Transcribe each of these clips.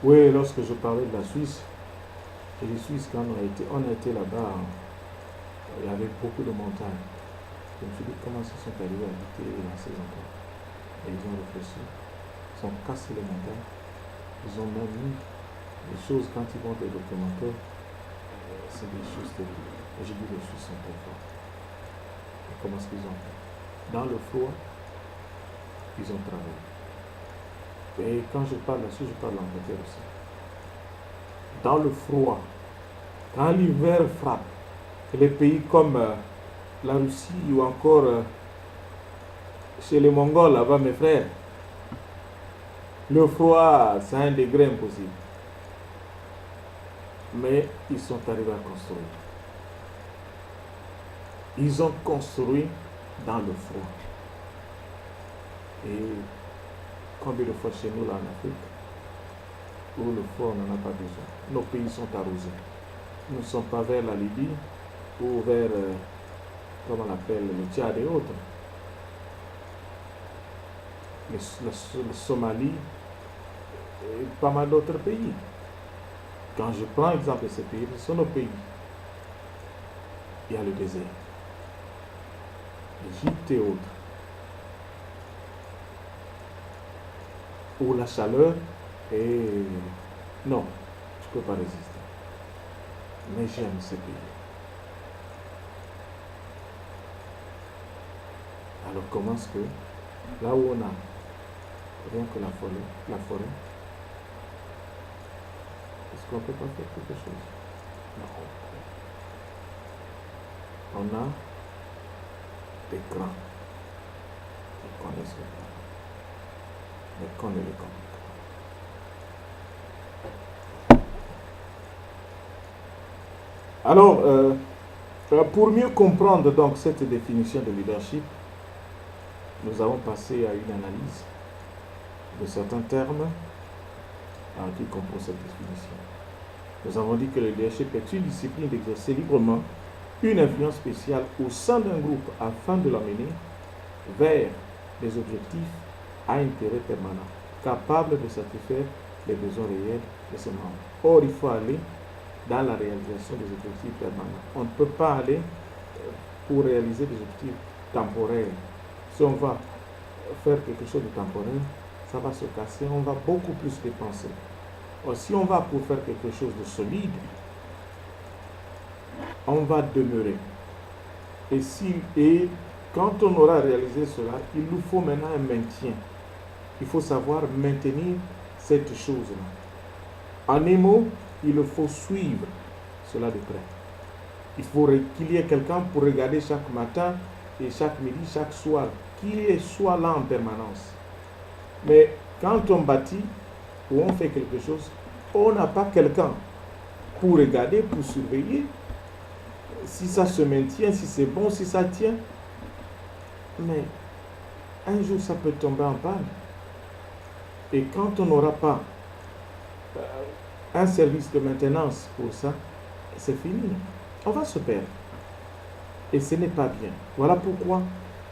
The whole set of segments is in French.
Oui, lorsque je parlais de la Suisse, et les Suisses, quand on a été là-bas, il y avait beaucoup de montagnes. Je me suis dit comment ils sont arrivés à habiter dans ces endroits. Et ils ont réfléchi, ils ont cassé les montagnes, ils ont même mis des choses, quand ils vont des documentaires, c'est des choses terribles. Et j'ai dit les Suisses sont très forts. Et comment est-ce qu'ils ont fait? Dans le froid, ils ont travaillé. Et quand je parle là-dessus, je parle l'Angleterre aussi. Dans le froid, quand l'hiver frappe, les pays comme la Russie ou encore chez les Mongols, là-bas, mes frères, le froid, c'est 1 degré impossible. Mais ils sont arrivés à construire. Ils ont construit dans le froid. Et combien de fois chez nous, là en Afrique, où le froid, on n'en a pas besoin. Nos pays sont arrosés. Nous ne sommes pas vers la Libye ou vers, comment on appelle, le Tchad et autres. Le Somalie et pas mal d'autres pays. Quand je prends exemple de ces pays, ce sont nos pays. Il y a le désert. L'Égypte et autres. Où la chaleur est... Non, je ne peux pas résister. Mais j'aime ces pays. Alors comment est-ce que, là où on a rien que la forêt, est-ce qu'on ne peut pas faire quelque chose? Non. On a des grands qui connaissent le plan, mais qu'on ne les communique pas. Alors, pour mieux comprendre donc cette définition de leadership, nous avons passé à une analyse de certains termes qui composent cette définition. Nous avons dit que le leadership est une discipline d'exercer librement une influence spéciale au sein d'un groupe afin de l'amener vers des objectifs à intérêt permanent, capables de satisfaire les besoins réels de ses membres. Or, il faut aller dans la réalisation des objectifs permanents. On ne peut pas aller pour réaliser des objectifs temporaires. Si on va faire quelque chose de temporaire, ça va se casser, on va beaucoup plus dépenser. Or, si on va pour faire quelque chose de solide, on va demeurer. Et quand on aura réalisé cela, il nous faut maintenant un maintien. Il faut savoir maintenir cette chose-là. En un mot, il faut suivre cela de près. Il faut qu'il y ait quelqu'un pour regarder chaque matin et chaque midi, chaque soir, qu'il soit là en permanence. Mais quand on bâtit ou on fait quelque chose, on n'a pas quelqu'un pour regarder, pour surveiller si ça se maintient, si c'est bon, si ça tient. Mais un jour, ça peut tomber en panne. Et quand on n'aura pas un service de maintenance pour ça, c'est fini. On va se perdre. Et ce n'est pas bien. Voilà pourquoi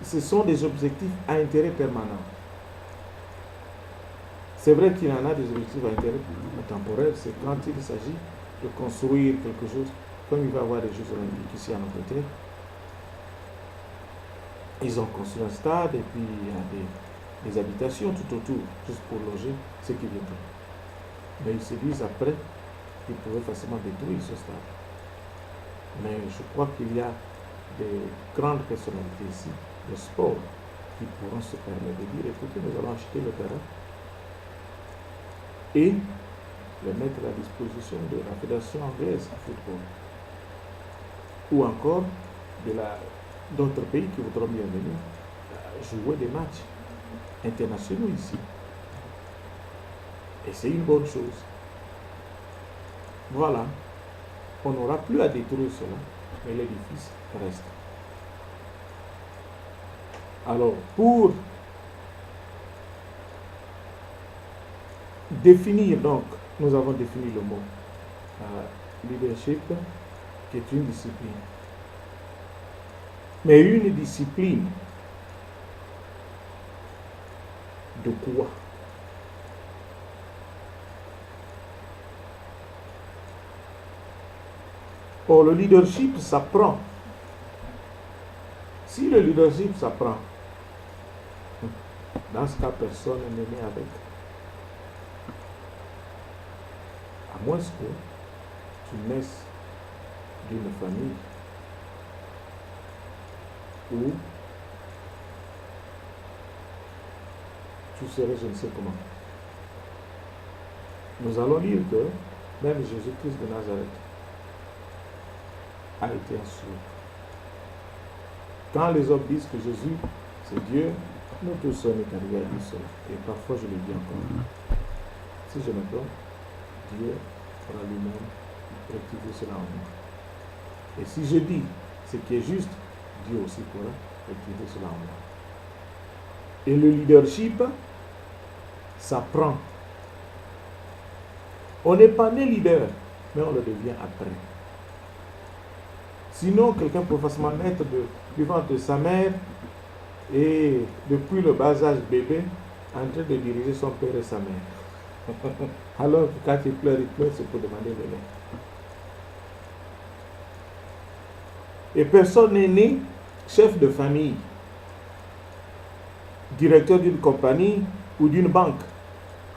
ce sont des objectifs à intérêt permanent. C'est vrai qu'il y en a des objectifs à intérêt temporaire, c'est quand il s'agit de construire quelque chose, comme il va y avoir des Jeux olympiques ici en Angleterre. Ils ont construit un stade et puis il y a des habitations tout autour, juste pour loger ceux qui viennent. Mais ils se disent après qu'ils pourraient facilement détruire ce stade. Mais je crois qu'il y a des grandes personnalités ici, de sport, qui pourront se permettre de dire, écoutez, nous allons acheter le terrain et le mettre à la disposition de la Fédération anglaise de football. Ou encore d'autres pays qui voudront bien venir jouer des matchs internationaux ici. Et c'est une bonne chose. Voilà. On n'aura plus à détruire cela, mais l'édifice reste. Alors, pour définir, donc, nous avons défini le mot leadership, qui est une discipline. Mais une discipline de quoi? Or, le leadership s'apprend. Si le leadership s'apprend, dans ce cas, personne n'est né avec. À moins que tu naisses d'une famille où tu serais je ne sais comment. Nous allons lire que même Jésus-Christ de Nazareth a été instruit. Quand les hommes disent que Jésus, c'est Dieu, nous tous sommes arrivés à dire cela. Et parfois je le dis encore. Si je me trompe, Dieu pourra lui-même rectifier cela en moi. Et si je dis ce qui est juste, Dieu aussi pourra rectifier cela en moi. Et le leadership s'apprend. On n'est pas né leader, mais on le devient après. Sinon, quelqu'un peut facilement naître du ventre de sa mère et depuis le bas âge bébé, en train de diriger son père et sa mère. Alors, quand il pleure, c'est pour demander le lait. Et personne n'est né chef de famille, directeur d'une compagnie ou d'une banque,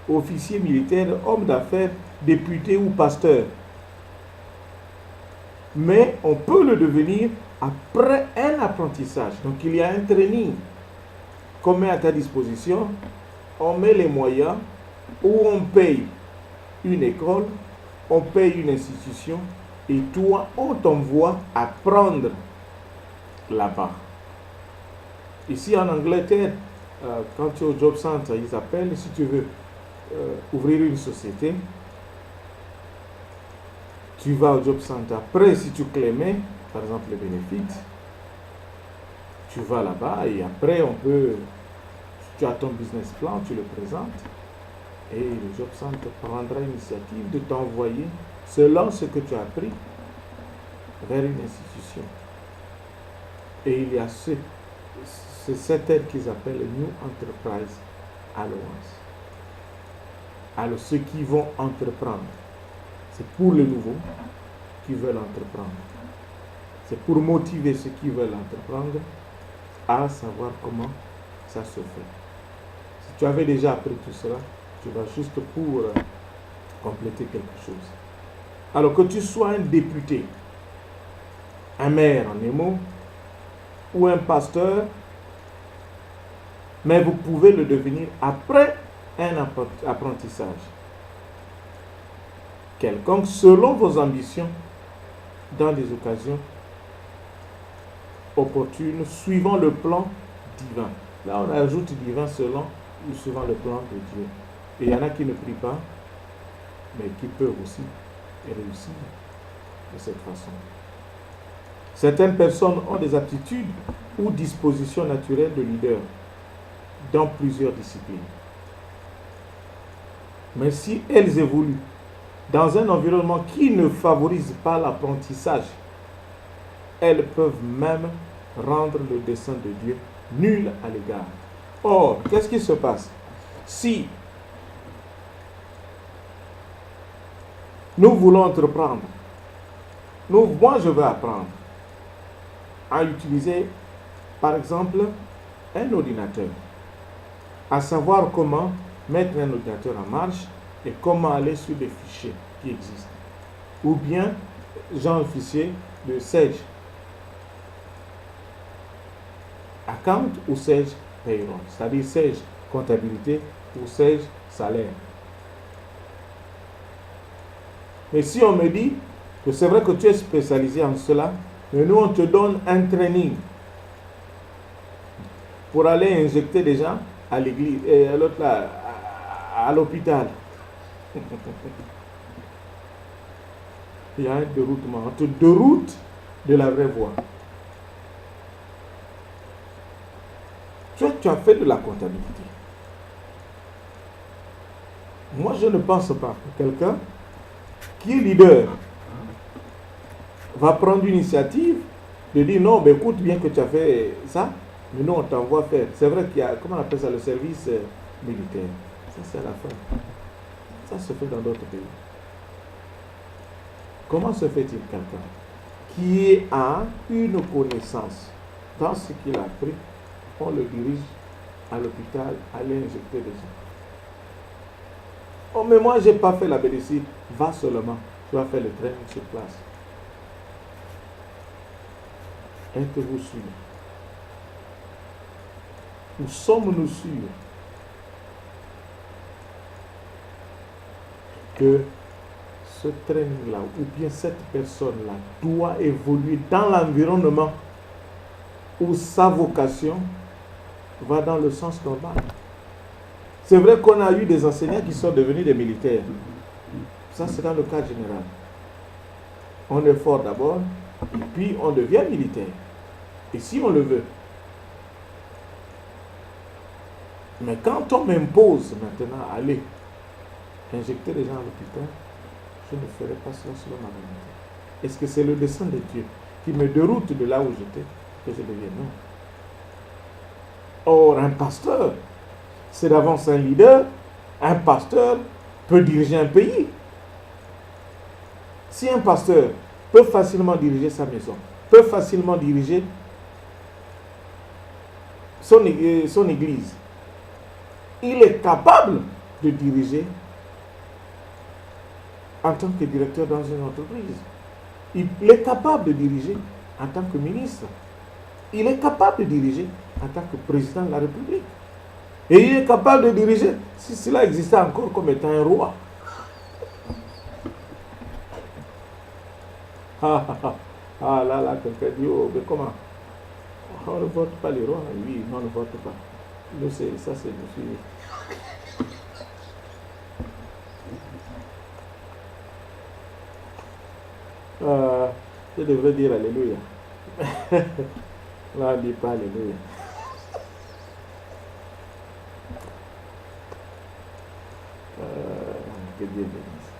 officier militaire, homme d'affaires, député ou pasteur. Mais on peut le devenir après un apprentissage. Donc il y a un training qu'on met à ta disposition, on met les moyens, où on paye une école, on paye une institution, et toi, on t'envoie apprendre là-bas. Ici en Angleterre, quand tu es au Job Center, ils appellent, si tu veux ouvrir une société, tu vas au Job Center. Après, si tu claimais, par exemple, les bénéfices, tu vas là-bas et après, tu as ton business plan, tu le présentes et le Job Center prendra l'initiative de t'envoyer, selon ce que tu as appris, vers une institution. Et il y a cette aide qu'ils appellent New Enterprise Allowance. Alors, ceux qui vont entreprendre, c'est pour les nouveaux qui veulent entreprendre. C'est pour motiver ceux qui veulent entreprendre à savoir comment ça se fait. Si tu avais déjà appris tout cela, tu vas juste pour compléter quelque chose. Alors que tu sois un député, un maire en émo, ou un pasteur, mais vous pouvez le devenir après un apprentissage quelconque selon vos ambitions dans des occasions opportunes suivant le plan divin. Là on ajoute divin selon ou suivant le plan de Dieu. Et il y en a qui ne prient pas mais qui peuvent aussi réussir de cette façon. Certaines personnes ont des aptitudes ou dispositions naturelles de leader dans plusieurs disciplines. Mais si elles évoluent dans un environnement qui ne favorise pas l'apprentissage, elles peuvent même rendre le dessein de Dieu nul à l'égard. Or, qu'est-ce qui se passe? Si nous voulons entreprendre, moi je veux apprendre à utiliser, par exemple, un ordinateur, à savoir comment mettre un ordinateur en marche et comment aller sur des fichiers qui existent. Ou bien, j'ai un fichier de Sage Account ou Sage Payroll, c'est-à-dire Sage Comptabilité ou Sage Salaire. Mais si on me dit que c'est vrai que tu es spécialisé en cela, mais nous on te donne un training pour aller injecter des gens à l'église et à l'autre là, à l'hôpital. Il y a un déroutement. On te déroute de la vraie voie. Tu as fait de la comptabilité. Moi, je ne pense pas que quelqu'un qui est leader va prendre l'initiative de dire non, mais écoute bien que tu as fait ça, mais nous on t'envoie faire. C'est vrai qu'il y a, comment on appelle ça, le service militaire. Ça c'est à la fin. Ça se fait dans d'autres pays. Comment se fait-il quelqu'un qui a une connaissance dans ce qu'il a appris, on le dirige à l'hôpital, aller injecter des gens. Oh, mais moi, je n'ai pas fait la médecine. Va seulement. Tu vas faire le training sur place. Êtes-vous sûrs? Où sommes-nous sûrs que ce training-là, ou bien cette personne-là, doit évoluer dans l'environnement où sa vocation va dans le sens normal? C'est vrai qu'on a eu des enseignants qui sont devenus des militaires. Ça, c'est dans le cas général. On est fort d'abord, et puis on devient militaire. Et si on le veut. Mais quand on m'impose maintenant à aller injecter les gens à l'hôpital, je ne ferai pas cela selon ma volonté. Est-ce que c'est le dessein de Dieu qui me déroute de là où j'étais que je devienne? Non. Or, un pasteur, c'est d'avance un leader. Un pasteur peut diriger un pays. Si un pasteur peut facilement diriger sa maison, peut facilement diriger son église, il est capable de diriger en tant que directeur dans une entreprise. Il est capable de diriger en tant que ministre. Il est capable de diriger en tant que président de la République. Et il est capable de diriger, si cela existait encore, comme étant un roi. Ah là, quelqu'un dit, oh, mais comment? On ne vote pas les rois. Oui, non, on ne vote pas. Mais ça, c'est monsieur. Je devrais dire Alléluia. Là, on ne dit pas Alléluia. Que Dieu bénisse.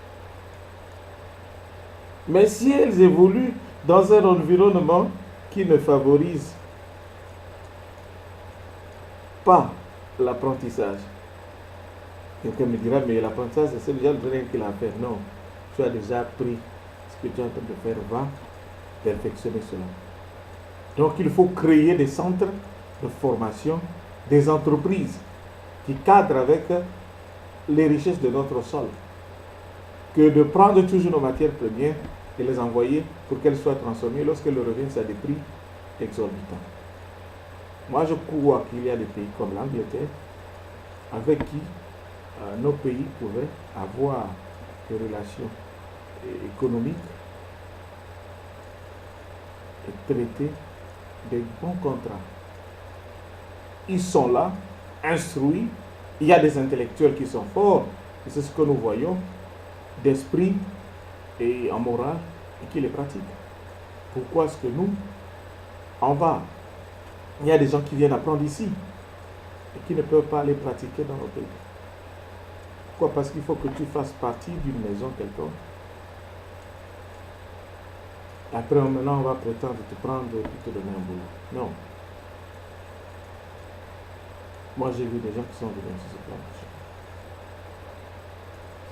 Mais si elles évoluent dans un environnement qui ne favorise pas l'apprentissage, quelqu'un me dira, mais l'apprentissage, c'est déjà le rien qu'il a fait. Non, tu as déjà appris ce que tu es en train de faire, va perfectionner cela. Donc il faut créer des centres de formation, des entreprises qui cadrent avec les richesses de notre sol, que de prendre toujours nos matières premières et les envoyer pour qu'elles soient transformées lorsqu'elles reviennent à des prix exorbitants. Moi, je crois qu'il y a des pays comme l'Angleterre avec qui nos pays pouvaient avoir des relations économiques et traiter des bons contrats. Ils sont là, instruits, il y a des intellectuels qui sont forts, et c'est ce que nous voyons, d'esprit et en morale, et qui les pratiquent. Pourquoi est-ce que nous, on va? Il y a des gens qui viennent apprendre ici, et qui ne peuvent pas les pratiquer dans nos pays. Pourquoi? Parce qu'il faut que tu fasses partie d'une maison quelconque. Après, maintenant, on va prétendre te prendre et te donner un boulot. Non. Moi, j'ai vu des gens qui sont venus sur ce plan.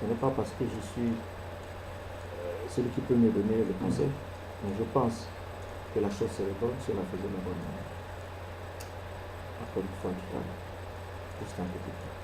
Ce n'est pas parce que je suis celui qui peut me donner le conseil, mais je pense que la chose serait bonne si on la faisait de la bonne manière. Encore une fois, tout à l'heure, juste un petit peu.